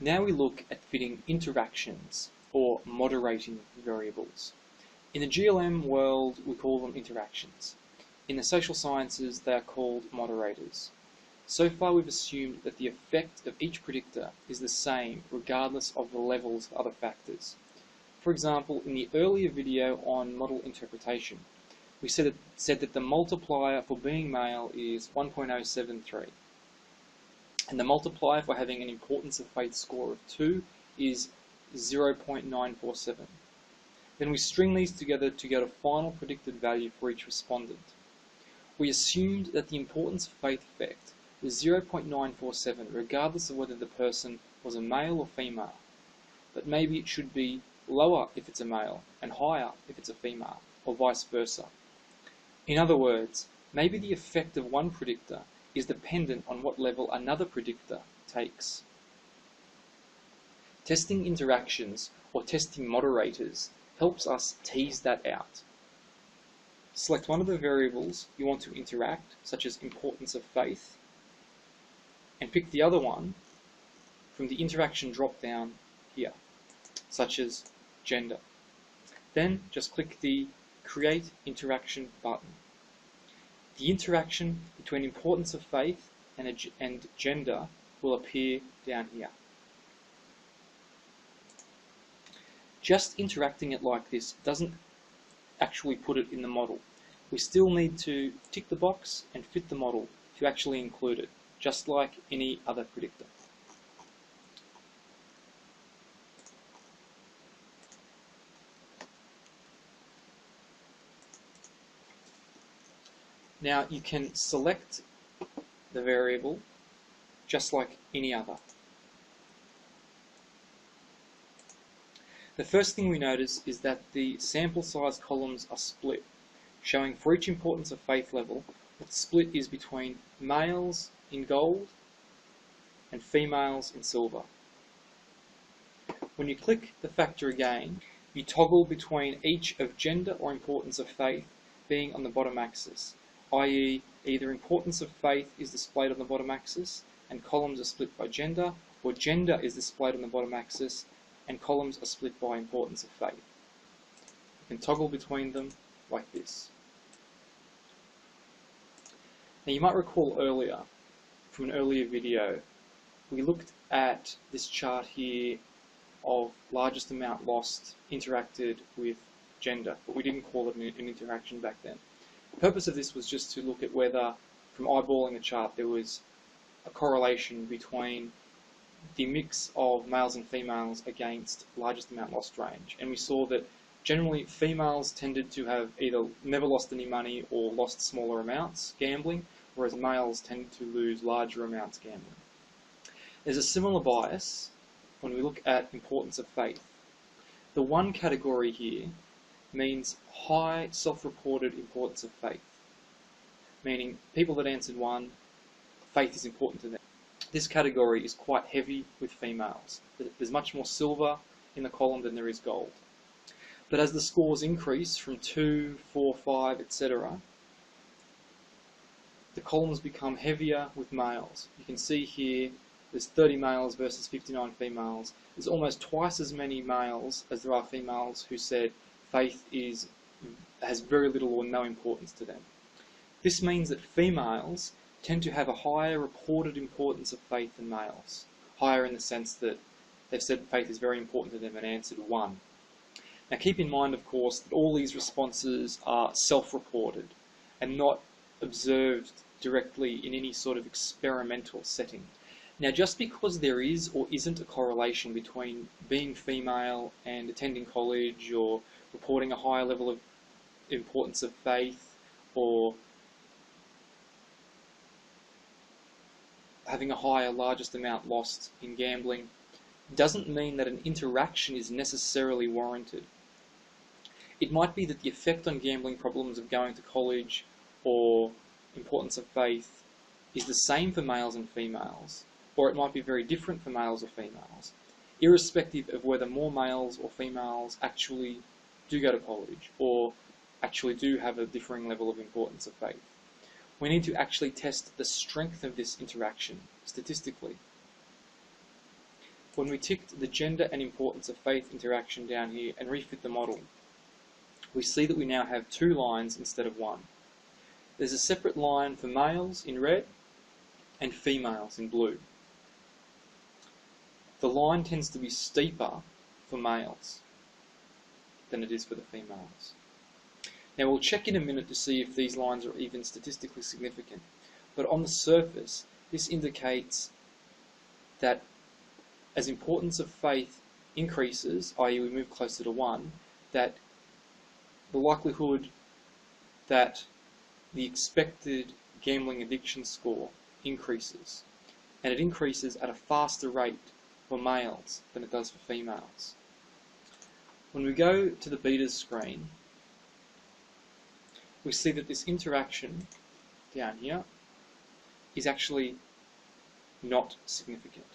Now we look at fitting interactions, or moderating variables. In the GLM world, we call them interactions. In the social sciences, they are called moderators. So far we've assumed that the effect of each predictor is the same regardless of the levels of other factors. For example, in the earlier video on model interpretation, we said that the multiplier for being male is 1.073. And the multiplier for having an importance of faith score of 2 is 0.947. Then we string these together to get a final predicted value for each respondent. We assumed that the importance of faith effect was 0.947 regardless of whether the person was a male or female. But maybe it should be lower if it's a male and higher if it's a female, or vice versa. In other words, maybe the effect of one predictor is dependent on what level another predictor takes. Testing interactions or testing moderators helps us tease that out. Select one of the variables you want to interact, such as importance of faith, and pick the other one from the interaction drop-down here, such as gender. Then just click the Create Interaction button. The interaction between importance of faith and gender will appear down here. Just interacting it like this doesn't actually put it in the model. We still need to tick the box and fit the model to actually include it, just like any other predictor. Now you can select the variable just like any other. The first thing we notice is that the sample size columns are split, showing for each importance of faith level what the split is between males in gold and females in silver. When you click the factor again, you toggle between each of gender or importance of faith being on the bottom axis, i.e. either importance of faith is displayed on the bottom axis and columns are split by gender, or gender is displayed on the bottom axis and columns are split by importance of faith. You can toggle between them like this. Now you might recall earlier, from an earlier video, we looked at this chart here of largest amount lost interacted with gender, but we didn't call it an interaction back then. The purpose of this was just to look at whether, from eyeballing the chart, there was a correlation between the mix of males and females against largest amount lost range. And we saw that generally females tended to have either never lost any money or lost smaller amounts gambling, whereas males tended to lose larger amounts gambling. There's a similar bias when we look at importance of faith. The one category here means high self-reported importance of faith, meaning people that answered 1, faith is important to them. This category is quite heavy with females. There's much more silver in the column than there is gold. But as the scores increase from 2, 4, 5, etc., the columns become heavier with males. You can see here there's 30 males versus 59 females. There's almost twice as many males as there are females who said faith has very little or no importance to them. This means that females tend to have a higher reported importance of faith than males. Higher in the sense that they've said faith is very important to them and answered 1. Now keep in mind, of course, that all these responses are self-reported and not observed directly in any sort of experimental setting. Now just because there is or isn't a correlation between being female and attending college or reporting a higher level of importance of faith or having a higher largest amount lost in gambling doesn't mean that an interaction is necessarily warranted. It might be that the effect on gambling problems of going to college or importance of faith is the same for males and females, or it might be very different for males or females, irrespective of whether more males or females actually do go to college or actually do have a differing level of importance of faith. We need to actually test the strength of this interaction statistically. when we ticked the gender and importance of faith interaction down here and refit the model, we see that we now have 2 lines instead of 1. There's a separate line for males in red and females in blue. The line tends to be steeper for males than it is for the females. Now we'll check in a minute to see if these lines are even statistically significant, but on the surface this indicates that as importance of faith increases, i.e. we move closer to 1, that the likelihood that the expected gambling addiction score increases, and it increases at a faster rate for males than it does for females. When we go to the betas screen, we see that this interaction down here is actually not significant,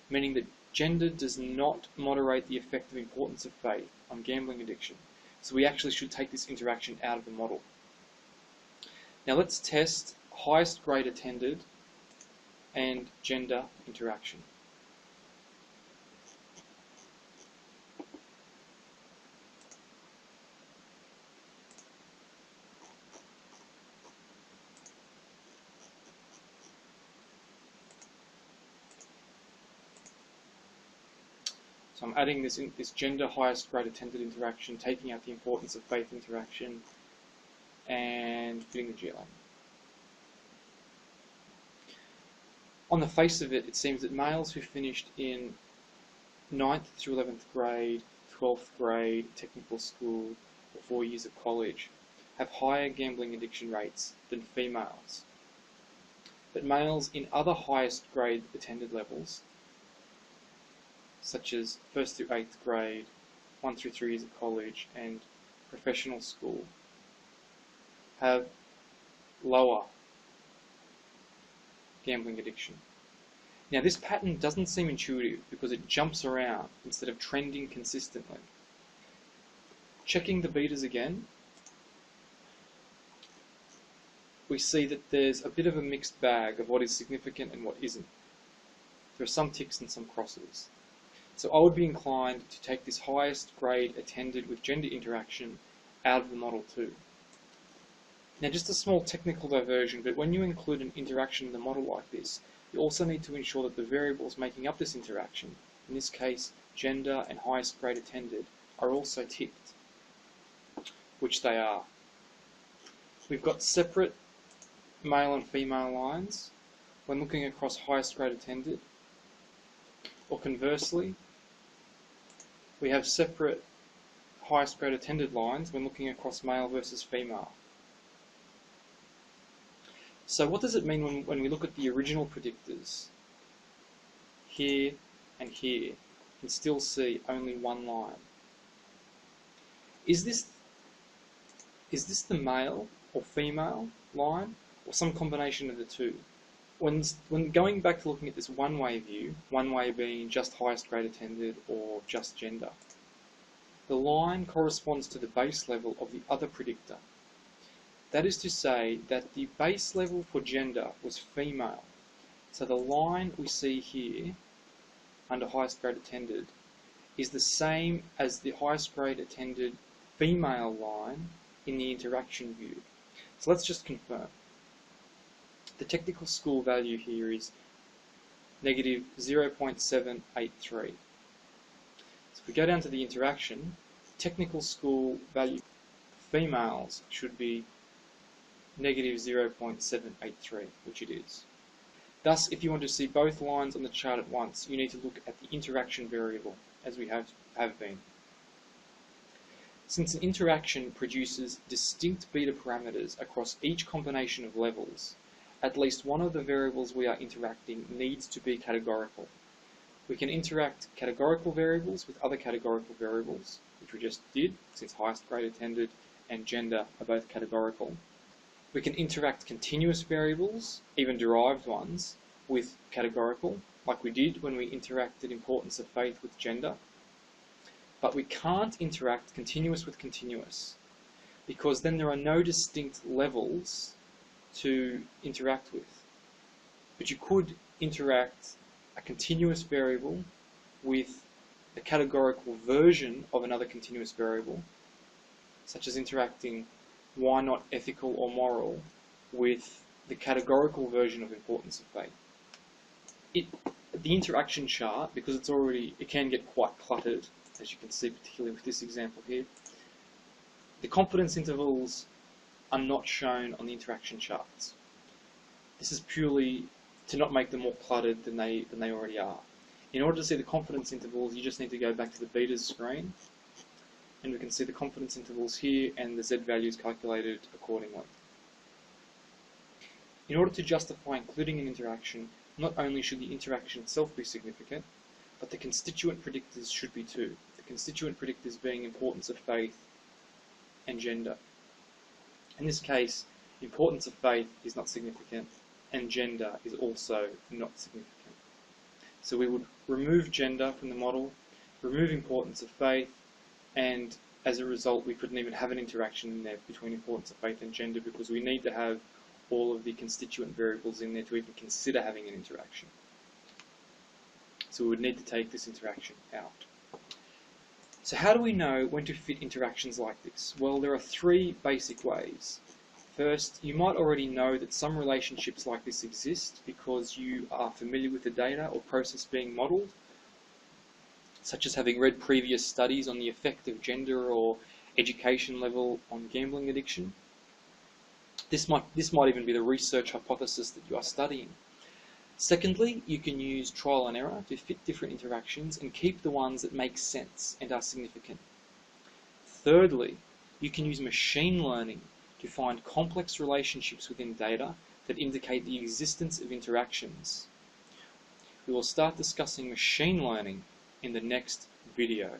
meaning that gender does not moderate the effect of importance of faith on gambling addiction. So we actually should take this interaction out of the model. Now let's test highest grade attended and gender interaction. So I'm adding this gender highest grade attended interaction, taking out the importance of faith interaction, and fitting the GLM. On the face of it, it seems that males who finished in 9th through 11th grade, 12th grade, technical school, or 4 years of college have higher gambling addiction rates than females. But males in other highest grade attended levels, such as 1st through 8th grade, 1 through 3 years of college, and professional school, have lower gambling addiction. Now this pattern doesn't seem intuitive because it jumps around instead of trending consistently. Checking the betas again, we see that there's a bit of a mixed bag of what is significant and what isn't. There are some ticks and some crosses. So I would be inclined to take this highest grade attended with gender interaction out of the model too. Now just a small technical diversion, but when you include an interaction in the model like this, you also need to ensure that the variables making up this interaction, in this case gender and highest grade attended, are also ticked, which they are. We've got separate male and female lines when looking across highest grade attended, or conversely, we have separate highest grade attended lines when looking across male versus female. So what does it mean when we look at the original predictors here and here and still see only one line? Is this the male or female line, or some combination of the two? When going back to looking at this one-way view, one way being just highest grade attended or just gender, the line corresponds to the base level of the other predictor. That is to say that the base level for gender was female. So the line we see here under highest grade attended is the same as the highest grade attended female line in the interaction view. So let's just confirm. The technical school value here is negative 0.783. So if we go down to the interaction, technical school value for females should be negative 0.783, which it is. Thus, if you want to see both lines on the chart at once, you need to look at the interaction variable, as we have been. Since an interaction produces distinct beta parameters across each combination of levels, at least one of the variables we are interacting needs to be categorical. We can interact categorical variables with other categorical variables, which we just did, since highest grade attended and gender are both categorical. We can interact continuous variables, even derived ones, with categorical, like we did when we interacted importance of faith with gender. But we can't interact continuous with continuous, because then there are no distinct levels to interact with. But you could interact a continuous variable with the categorical version of another continuous variable, such as interacting why not ethical or moral with the categorical version of importance of faith. The interaction chart, because it can get quite cluttered, as you can see particularly with this example here, the confidence intervals are not shown on the interaction charts. This is purely to not make them more cluttered than they already are. In order to see the confidence intervals, you just need to go back to the betas screen, and we can see the confidence intervals here and the z values calculated accordingly. In order to justify including an interaction, not only should the interaction itself be significant, but the constituent predictors should be too. The constituent predictors being importance of faith and gender. In this case, importance of faith is not significant, and gender is also not significant. So we would remove gender from the model, remove importance of faith, and as a result we couldn't even have an interaction in there between importance of faith and gender, because we need to have all of the constituent variables in there to even consider having an interaction. So we would need to take this interaction out. So how do we know when to fit interactions like this? Well, there are three basic ways. First, you might already know that some relationships like this exist because you are familiar with the data or process being modelled, such as having read previous studies on the effect of gender or education level on gambling addiction. This might even be the research hypothesis that you are studying. Secondly, you can use trial and error to fit different interactions and keep the ones that make sense and are significant. Thirdly, you can use machine learning to find complex relationships within data that indicate the existence of interactions. We will start discussing machine learning in the next video.